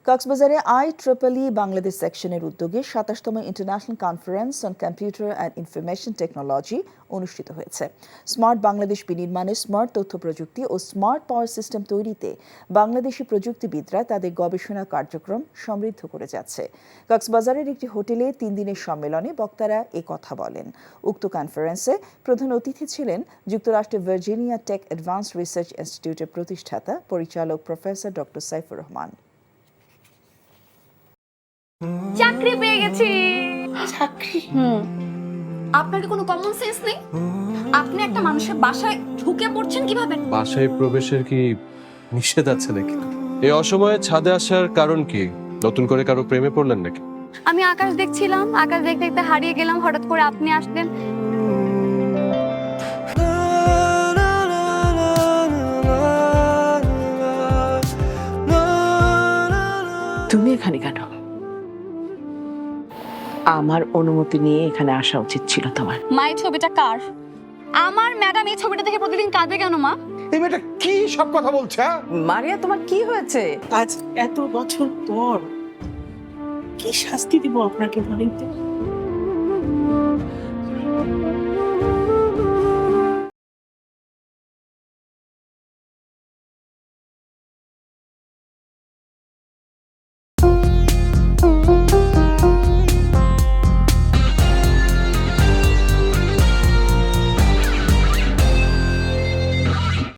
কক্সবাজারে IEEE বাংলাদেশ সেকশনের উদ্যোগে ২৭তম international conference on computer and information technology অনুষ্ঠিত হয়েছে। স্মার্ট বাংলাদেশ বিনির্মাণে স্মার্ট তথ্য প্রযুক্তি ও স্মার্ট পাওয়ার সিস্টেম তৈরিতে বাংলাদেশি প্রযুক্তিবিদরা তাদের গবেষণা কার্যক্রম সমৃদ্ধ করে যাচ্ছে। কক্সবাজারের একটি হোটেলে ৩ দিনের সম্মেলনে বক্তারা কথা বলেন। উক্ত কনফারেন্সে প্রধান অতিথি ছিলেন যুক্তরাষ্ট্রের ভার্জিনিয়া টেক অ্যাডভান্সড রিসার্চ ইনস্টিটিউটের প্রতিষ্ঠাতা পরিচালক প্রফেসর ডক্টর সাইফুর রহমান। চাকরি পেয়ে গেছি। চাকরি? আপনার কি কোনো কমন সেন্স নেই? আপনি একটা মানুষের বাসায় ঢুকে পড়ছেন কিভাবে? বাসায় প্রবেশের কি নিষেধ আছে নাকি? এই অসময়ে ছাদে আসার কারণ কি? নতুন করে কারো প্রেমে পড়লেন নাকি? আমি আকাশ দেখছিলাম, আকাশ দেখতে দেখতে হারিয়ে গেলাম, হঠাৎ করে আপনি আসলেন। তুমি এখানে কেন? আমার অনুমতি নিয়ে এখানে আসা উচিত ছিল তোমার। মা, এই ছবিটা কার? আমার ম্যাডাম এই ছবিটা দেখে প্রতিদিন কাঁদে কেন মা? এই মেয়েটা কি সব কথা বলছে? মারিয়া, তোমার কি হয়েছে? আজ এত বছর পর কি শাস্তি দিব আপনাকে বলেন তো?